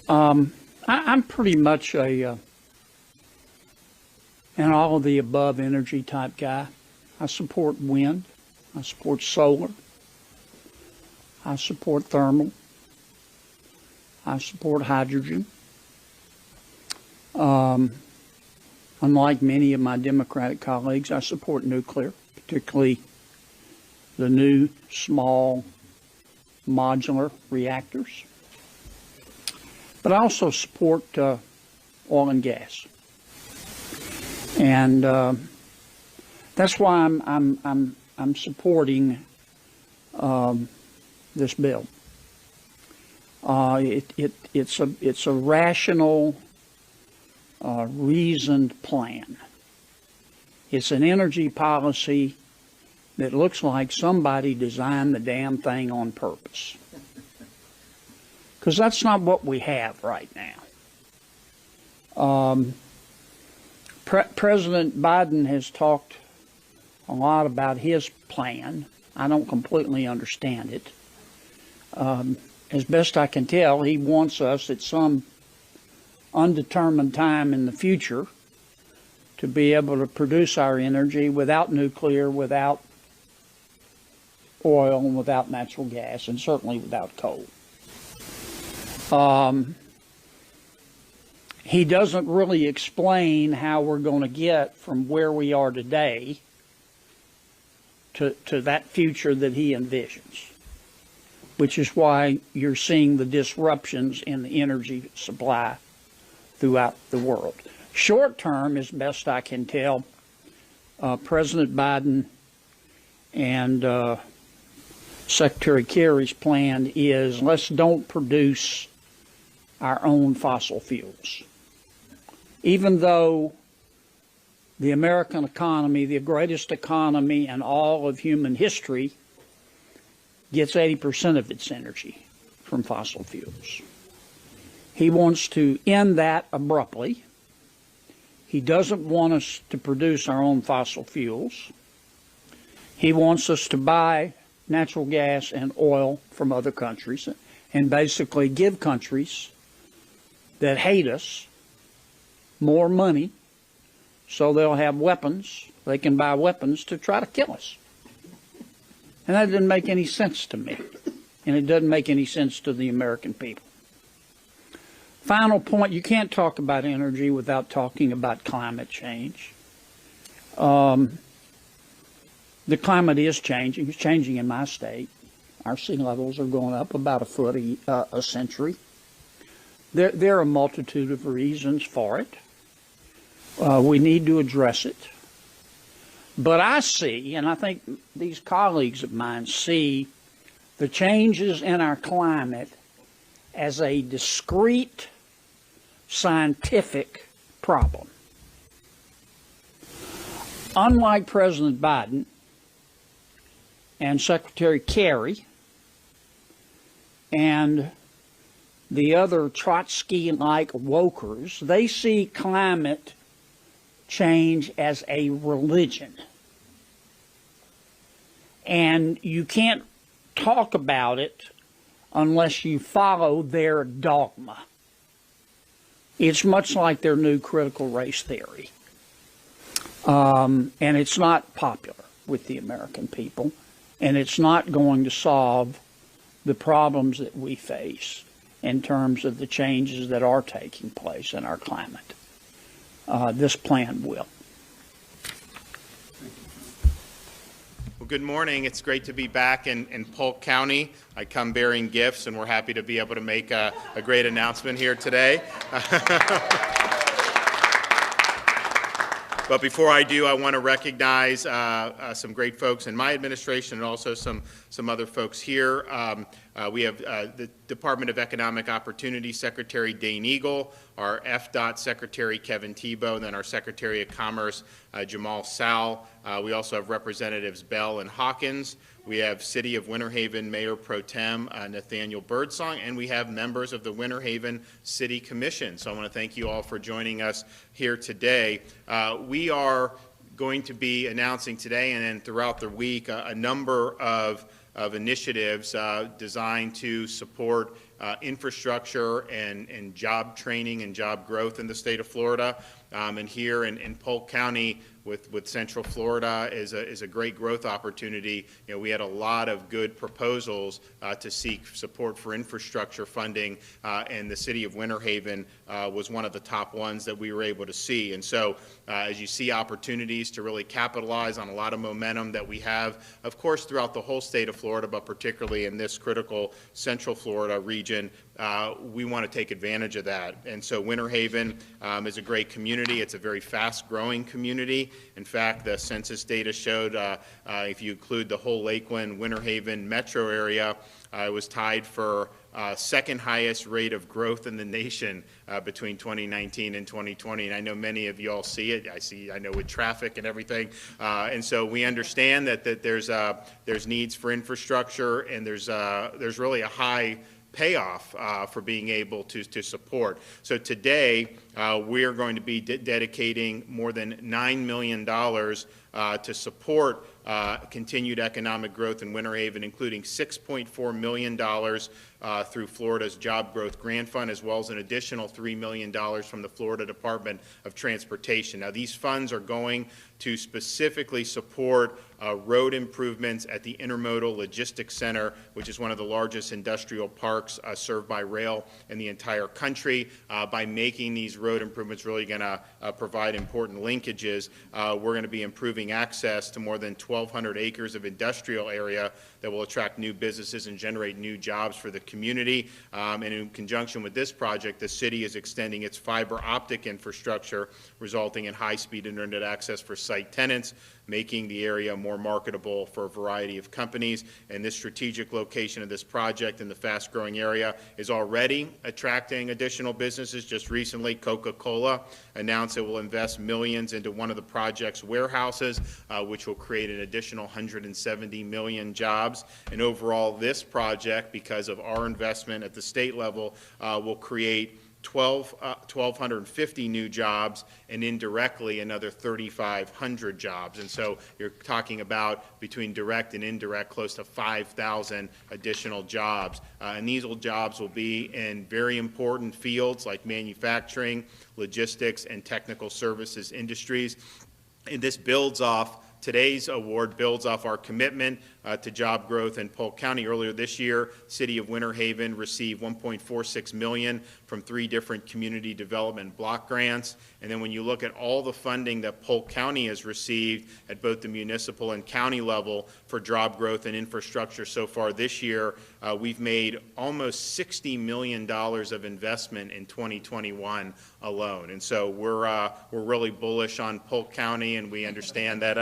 I'm pretty much an all of the above energy type guy. I support wind. I support solar. I support thermal. I support hydrogen. Unlike many of my Democratic colleagues, I support nuclear, particularly the new small modular reactors. But I also support oil and gas, and that's why I'm supporting this bill. It's a rational, reasoned plan. It's an energy policy that looks like somebody designed the damn thing on purpose. Because that's not what we have right now. President Biden has talked a lot about his plan. I don't completely understand it. As best I can tell, he wants us at some undetermined time in the future to be able to produce our energy without nuclear, without oil, and without natural gas, and certainly without coal. He doesn't really explain how we're going to get from where we are today to that future that he envisions, which is why you're seeing the disruptions in the energy supply throughout the world. Short term, as best I can tell, President Biden and Secretary Kerry's plan is let's don't produce our own fossil fuels. Even though the American economy, the greatest economy in all of human history, gets 80% of its energy from fossil fuels. He wants to end that abruptly. He doesn't want us to produce our own fossil fuels. He wants us to buy natural gas and oil from other countries and basically give countries that hate us more money so they'll have weapons. They can buy weapons to try to kill us. And that didn't make any sense to me. And it doesn't make any sense to the American people. Final point, you can't talk about energy without talking about climate change. The climate is changing. It's changing in my state. Our sea levels are going up about a foot a century. There are a multitude of reasons for it. We need to address it. But I see, and I think these colleagues of mine see, the changes in our climate as a discrete scientific problem. Unlike President Biden and Secretary Kerry and the other Trotsky-like wokers, they see climate change as a religion. And you can't talk about it unless you follow their dogma. It's much like their new critical race theory. And it's not popular with the American people. And it's not going to solve the problems that we face in terms of the changes that are taking place in our climate. This plan will. Well, good morning. It's great to be back in Polk County. I come bearing gifts, and we're happy to be able to make a great announcement here today. But before I do, I want to recognize some great folks in my administration and also some other folks here. We have the Department of Economic Opportunity Secretary Dane Eagle, our FDOT Secretary Kevin Tebow, and then our Secretary of Commerce Jamal Sal. We also have Representatives Bell and Hawkins. We have City of Winter Haven Mayor Pro Tem Nathaniel Birdsong, and we have members of the Winter Haven City Commission. So I want to thank you all for joining us here today. We are going to be announcing today and then throughout the week a number of of initiatives designed to support infrastructure and job training and job growth in the state of Florida. And here in Polk County, with Central Florida is a great growth opportunity. You know, we had a lot of good proposals to seek support for infrastructure funding, and the city of Winter Haven was one of the top ones that we were able to see. And so as you see opportunities to really capitalize on a lot of momentum that we have, of course, throughout the whole state of Florida, but particularly in this critical Central Florida region, we want to take advantage of that. And so Winter Haven is a great community. It's a very fast-growing community. In fact, the census data showed if you include the whole Lakeland, Winter Haven metro area, it was tied for second highest rate of growth in the nation between 2019 and 2020. And I know many of you all see it. I know with traffic and everything. And so we understand that there's needs for infrastructure, and there's really a high payoff for being able to support. So today, we're going to be dedicating more than $9 million to support continued economic growth in Winter Haven, including $6.4 million through Florida's Job Growth Grant Fund, as well as an additional $3 million from the Florida Department of Transportation. Now, these funds are going to specifically support road improvements at the Intermodal Logistics Center, which is one of the largest industrial parks served by rail in the entire country. By making these road improvements really going to provide important linkages, we're going to be improving access to more than 1,200 acres of industrial area that will attract new businesses and generate new jobs for the community. And in conjunction with this project, the city is extending its fiber optic infrastructure, resulting in high-speed internet access for site tenants, making the area more marketable for a variety of companies. And this strategic location of this project in the fast-growing area is already attracting additional businesses. Just recently, Coca-Cola announced it will invest millions into one of the project's warehouses, which will create an additional 170 million jobs. And overall, this project, because of our investment at the state level, will create 1,250 new jobs, and indirectly another 3,500 jobs. And so you're talking about, between direct and indirect, close to 5,000 additional jobs. And these jobs will be in very important fields like manufacturing, logistics, and technical services industries. And this builds off Today's award builds off our commitment to job growth in Polk County. Earlier this year, City of Winter Haven received $1.46 million from 3 different community development block grants. And then when you look at all the funding that Polk County has received at both the municipal and county level for job growth and infrastructure so far this year, we've made almost $60 million of investment in 2021 alone. And so we're really bullish on Polk County, and we understand that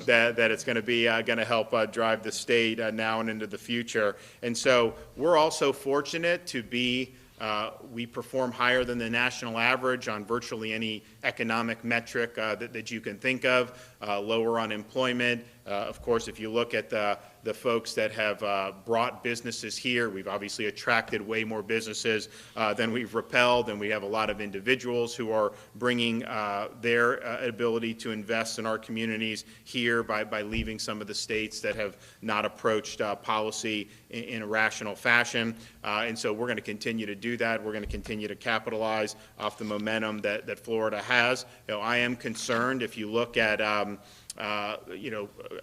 that it's going to be going to help drive the state now and into the future. And so we're also fortunate to be we perform higher than the national average on virtually any economic metric that you can think of. Lower unemployment. Of course, if you look at the folks that have brought businesses here, we've obviously attracted way more businesses than we've repelled, and we have a lot of individuals who are bringing their ability to invest in our communities here by leaving some of the states that have not approached policy in a rational fashion. And so we're going to continue to do that. We're going to continue to capitalize off the momentum that Florida has. You know, I am concerned if you look at a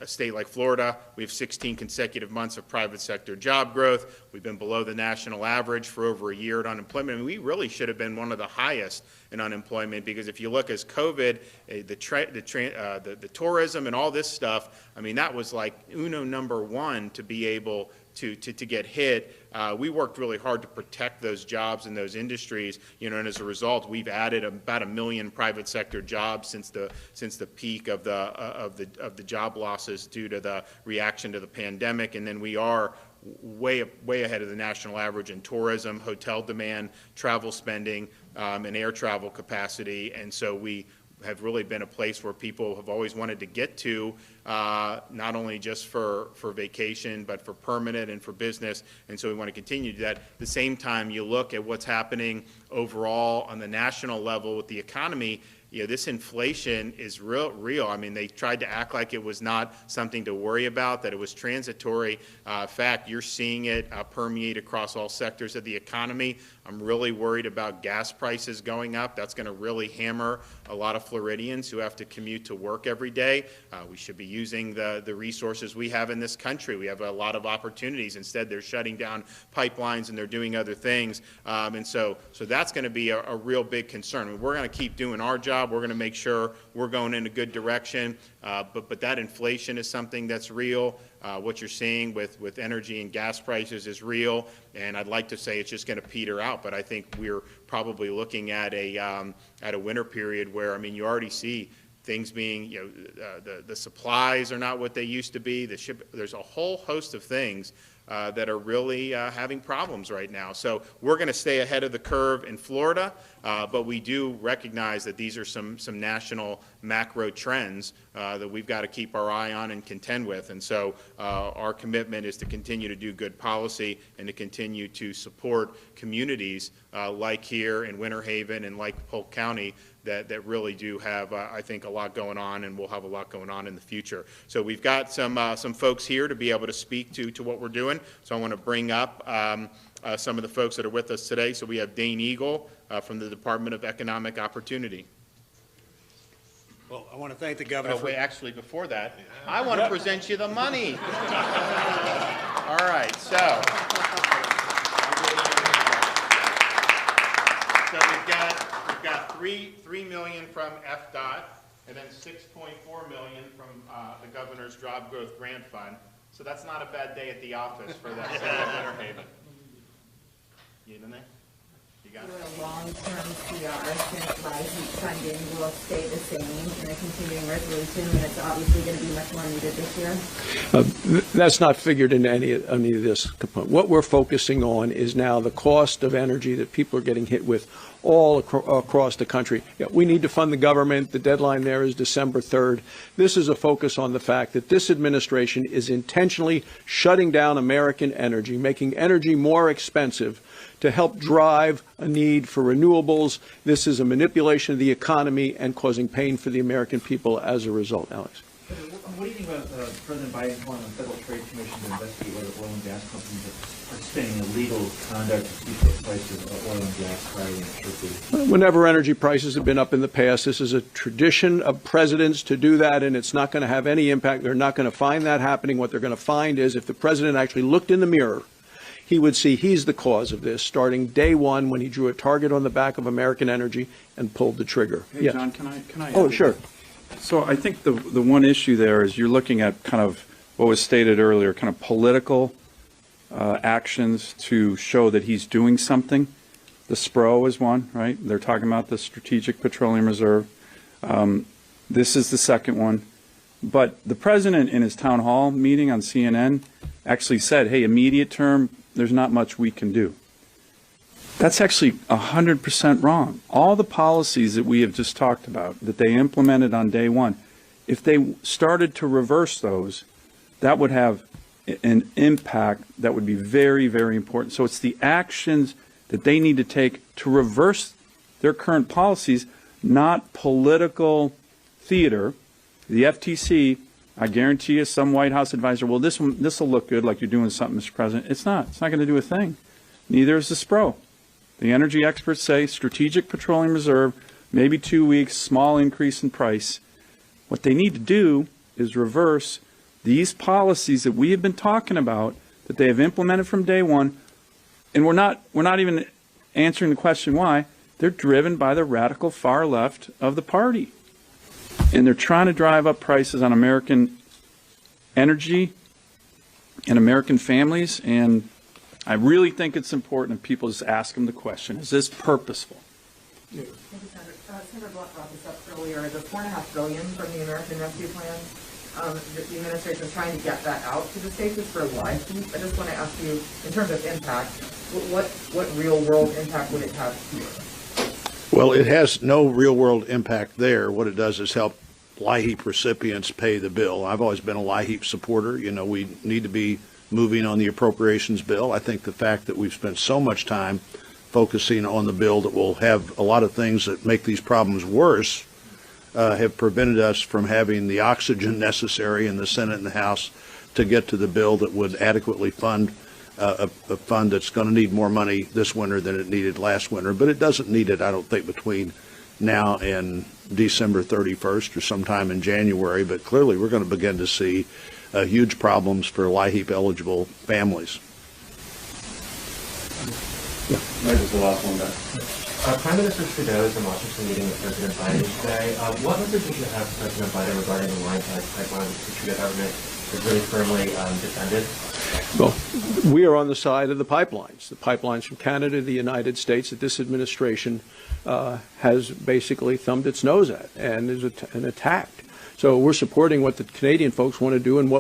state like Florida, we have 16 consecutive months of private sector job growth. We've been below the national average for over a year at unemployment. I mean, we really should have been one of the highest in unemployment, because if you look as COVID, the tourism and all this stuff, I mean, that was like #1 to be able to get hit. We worked really hard to protect those jobs in those industries, and as a result, we've added about 1 million private sector jobs since the peak of the job losses due to the reaction to the pandemic. And then we are way ahead of the national average in tourism, hotel demand, travel spending, and air travel capacity. And so we have really been a place where people have always wanted to get to, not only just for vacation, but for permanent and for business. And so we want to continue to do that. At the same time, you look at what's happening overall on the national level with the economy. this inflation is real. I mean, they tried to act like it was not something to worry about, that it was transitory. In fact, you're seeing it permeate across all sectors of the economy. I'm really worried about gas prices going up. That's going to really hammer a lot of Floridians who have to commute to work every day. We should be using the resources we have in this country. We have a lot of opportunities. Instead, they're shutting down pipelines and they're doing other things. And so that's going to be a real big concern. I mean, we're going to keep doing our job. We're going to make sure we're going in a good direction. But that inflation is something that's real. What you're seeing with energy and gas prices is real. And I'd like to say it's just going to peter out. But I think we're probably looking at a winter period where, I mean, you already see things being, the supplies are not what they used to be. There's a whole host of things that are really having problems right now. So we're going to stay ahead of the curve in Florida, but we do recognize that these are some national macro trends that we've got to keep our eye on and contend with. And so our commitment is to continue to do good policy and to continue to support communities like here in Winter Haven and like Polk County that really do have, I think, a lot going on, and we'll have a lot going on in the future. So we've got some folks here to be able to speak to what we're doing. So I want to bring up some of the folks that are with us today. So we have Dane Eagle from the Department of Economic Opportunity. Well, I want to thank the governor. Wait, actually, before that, I want to present you the money. All right, so we've got $3 million from FDOT, and then $6.4 million from the governor's Job Growth Grant Fund. So that's not a bad day at the office for that city of Winter Haven. You in there? You got it? A long-term CR since LIHEAP funding will stay the same in a continuing resolution, and it's obviously going to be much more needed this year. That's not figured in any of this component. What we're focusing on is now the cost of energy that people are getting hit with all across the country. We need to fund the government. The deadline there is December 3rd. This is a focus on the fact that this administration is intentionally shutting down American energy, making energy more expensive to help drive a need for renewables. This is a manipulation of the economy and causing pain for the American people as a result. Alex. What do you think about President Biden calling on the Federal Trade Commission to investigate whether oil and gas companies are participating in illegal conduct to keep the price of oil and gas higher than it should be? Whenever energy prices have been up in the past, this is a tradition of presidents to do that, and it's not going to have any impact. They're not going to find that happening. What they're going to find is if the president actually looked in the mirror, he would see he's the cause of this, starting day one when he drew a target on the back of American energy and pulled the trigger. Hey, yes. John, can I? Oh, sure. So I think the one issue there is you're looking at kind of what was stated earlier, kind of political actions to show that he's doing something. The SPRO is one, right? They're talking about the Strategic Petroleum Reserve. This is the second one. But the president in his town hall meeting on CNN actually said, hey, immediate term, there's not much we can do. That's actually 100% wrong. All the policies that we have just talked about, that they implemented on day one, if they started to reverse those, that would have an impact that would be very, very important. So it's the actions that they need to take to reverse their current policies, not political theater. The FTC, I guarantee you, some White House advisor, well, this will look good like you're doing something, Mr. President. It's not. It's not going to do a thing. Neither is the SPRO. The energy experts say Strategic Petroleum Reserve, maybe 2 weeks, small increase in price. What they need to do is reverse these policies that we have been talking about, that they have implemented from day one, and we're not even answering the question why. They're driven by the radical far left of the party. And they're trying to drive up prices on American energy and American families. And I really think it's important that people just ask them the question, is this purposeful? Thank you, Senator Blunt brought this up earlier. The $4.5 billion from the American Rescue Plan, the administration is trying to get that out to the states. It's for LIHEAP. I just want to ask you, in terms of impact, what real world impact would it have here? Well, it has no real-world impact there. What it does is help LIHEAP recipients pay the bill. I've always been a LIHEAP supporter. You know, we need to be moving on the appropriations bill. I think the fact that we've spent so much time focusing on the bill that will have a lot of things that make these problems worse have prevented us from having the oxygen necessary in the Senate and the House to get to the bill that would adequately fund a fund that's going to need more money this winter than it needed last winter. But it doesn't need it, I don't think, between now and December 31st or sometime in January. But clearly we're going to begin to see huge problems for LIHEAP eligible families. Maybe it's the last one back. Prime Minister Trudeau is in Washington meeting with President Biden today. What message would you have to President Biden regarding the line pipeline which the Trudeau government has really firmly defended? Well, we are on the side of the pipelines from Canada to the United States that this administration has basically thumbed its nose at and is attacked. So we're supporting what the Canadian folks want to do, and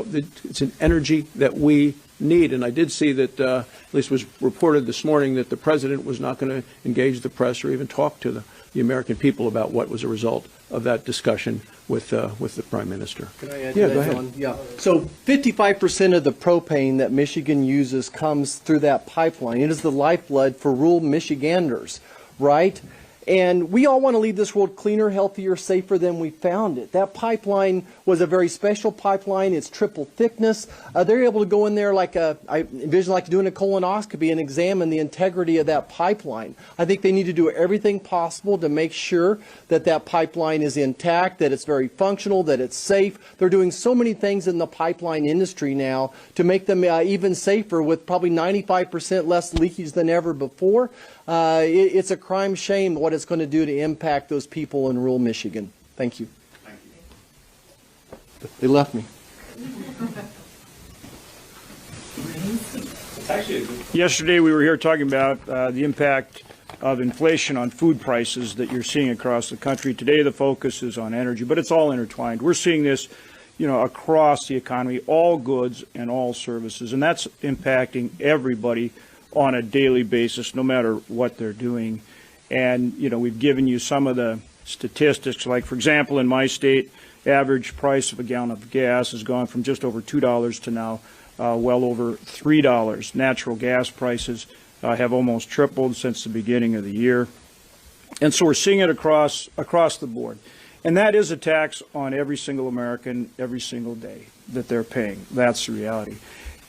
it's an energy that we need. And I did see that, at least was reported this morning, that the president was not going to engage the press or even talk to the American people about what was a result of that discussion with the prime minister. Can I add Yeah, to go that, ahead. John? Yeah. So 55% of the propane that Michigan uses comes through that pipeline. It is the lifeblood for rural Michiganders, right? And we all want to leave this world cleaner, healthier, safer than we found it. That pipeline was a very special pipeline. It's triple thickness. They're able to go in there I envision like doing a colonoscopy and examine the integrity of that pipeline. I think they need to do everything possible to make sure that that pipeline is intact, that it's very functional, that it's safe. They're doing so many things in the pipeline industry now to make them even safer, with probably 95% less leakage than ever before. It's a crime shame what it's going to do to impact those people in rural Michigan. Thank you. Thank you. They left me. Yesterday, we were here talking about the impact of inflation on food prices that you're seeing across the country. Today, the focus is on energy, but it's all intertwined. We're seeing this, across the economy, all goods and all services, and that's impacting everybody on a daily basis, no matter what they're doing. And, we've given you some of the statistics, like, for example, in my state, average price of a gallon of gas has gone from just over $2 to now well over $3. Natural gas prices have almost tripled since the beginning of the year. And so we're seeing it across the board. And that is a tax on every single American every single day that they're paying. That's the reality.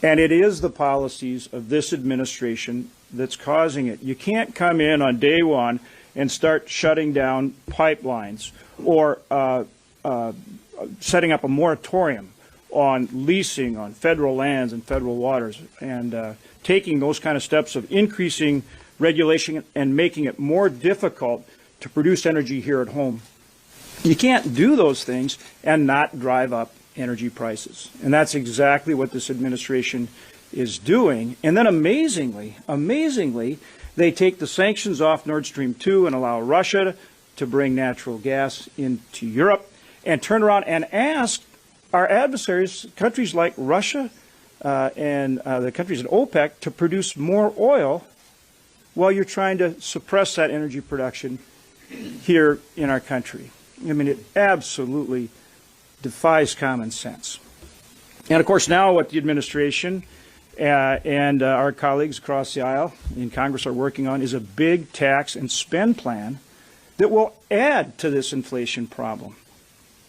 And it is the policies of this administration that's causing it. You can't come in on day one and start shutting down pipelines or setting up a moratorium on leasing on federal lands and federal waters, and taking those kind of steps of increasing regulation and making it more difficult to produce energy here at home. You can't do those things and not drive up energy prices. And that's exactly what this administration is doing. And then amazingly, they take the sanctions off Nord Stream 2 and allow Russia to bring natural gas into Europe, and turn around and ask our adversaries, countries like Russia and the countries in OPEC, to produce more oil while you're trying to suppress that energy production here in our country. I mean, it absolutely defies common sense. And of course, now what the administration and our colleagues across the aisle in Congress are working on is a big tax and spend plan that will add to this inflation problem.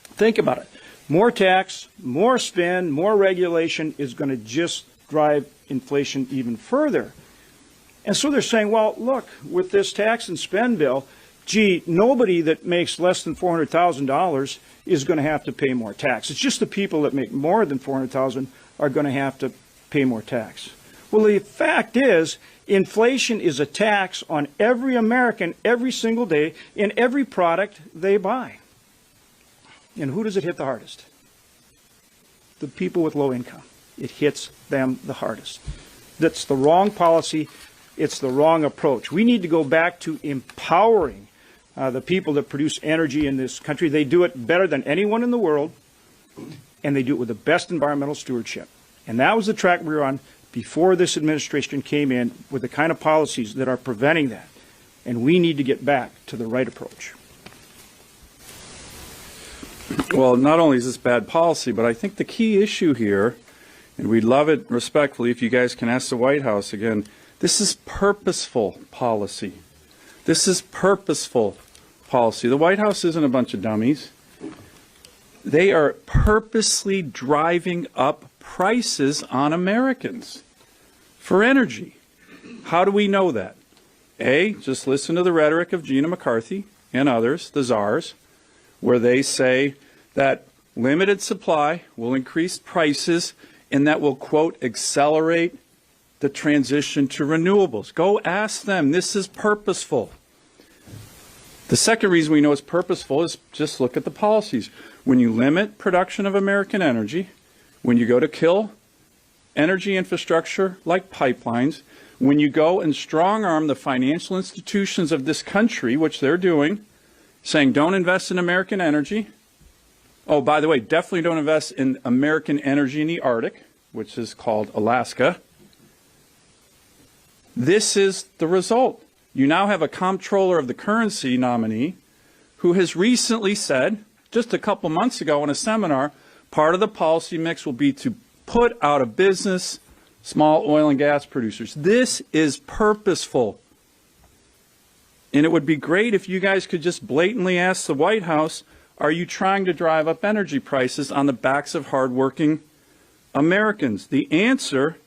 Think about it. More tax, more spend, more regulation is going to just drive inflation even further. And so they're saying, well, look, with this tax and spend bill, gee, nobody that makes less than $400,000 is going to have to pay more tax. It's just the people that make more than $400,000 are going to have to pay more tax. Well, the fact is, inflation is a tax on every American every single day in every product they buy. And who does it hit the hardest? The people with low income. It hits them the hardest. That's the wrong policy. It's the wrong approach. We need to go back to empowering the people that produce energy in this country. They do it better than anyone in the world, and they do it with the best environmental stewardship. And that was the track we were on before this administration came in, with the kind of policies that are preventing that. And we need to get back to the right approach. Well, not only is this bad policy, but I think the key issue here, and we'd love it respectfully if you guys can ask the White House again, this is purposeful policy. This is purposeful policy. The White House isn't a bunch of dummies. They are purposely driving up prices on Americans for energy. How do we know that? A, just listen to the rhetoric of Gina McCarthy and others, the czars, where they say that limited supply will increase prices and that will, quote, accelerate the transition to renewables. Go ask them. This is purposeful. The second reason we know it's purposeful is just look at the policies. When you limit production of American energy, when you go to kill energy infrastructure like pipelines, when you go and strong-arm the financial institutions of this country, which they're doing, saying don't invest in American energy. Oh, by the way, definitely don't invest in American energy in the Arctic, which is called Alaska. This is the result. You now have a comptroller of the currency nominee who has recently said, just a couple months ago in a seminar, part of the policy mix will be to put out of business small oil and gas producers. This is purposeful. And it would be great if you guys could just blatantly ask the White House, are you trying to drive up energy prices on the backs of hardworking Americans? The answer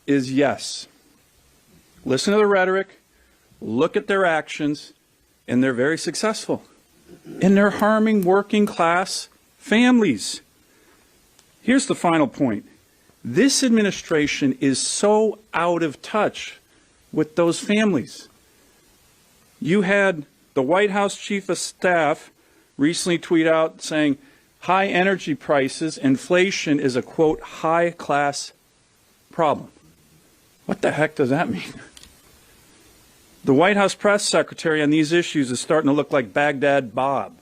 is yes. Listen to the rhetoric, look at their actions, and they're very successful. And they're harming working class families. Here's the final point. This administration is so out of touch with those families. You had the White House Chief of Staff recently tweet out saying high energy prices, inflation is a, quote, high-class problem. What the heck does that mean? The White House press secretary on these issues is starting to look like Baghdad Bob.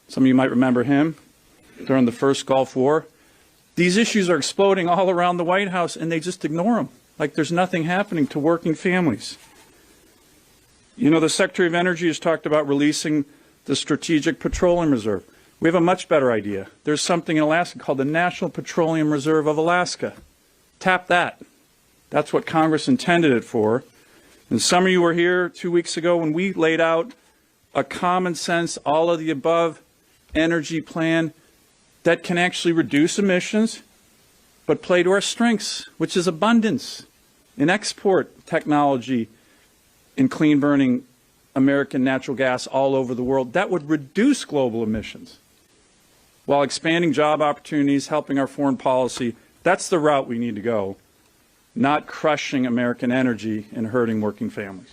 Some of you might remember him during the first Gulf War. These issues are exploding all around the White House, and they just ignore them, like there's nothing happening to working families. You know, the Secretary of Energy has talked about releasing the Strategic Petroleum Reserve. We have a much better idea. There's something in Alaska called the National Petroleum Reserve of Alaska. Tap that. That's what Congress intended it for. And some of you were here 2 weeks ago when we laid out a common sense, all of the above energy plan that can actually reduce emissions, but play to our strengths, which is abundance in export technology in clean burning American natural gas all over the world. That would reduce global emissions while expanding job opportunities, helping our foreign policy. That's the route we need to go, not crushing American energy and hurting working families.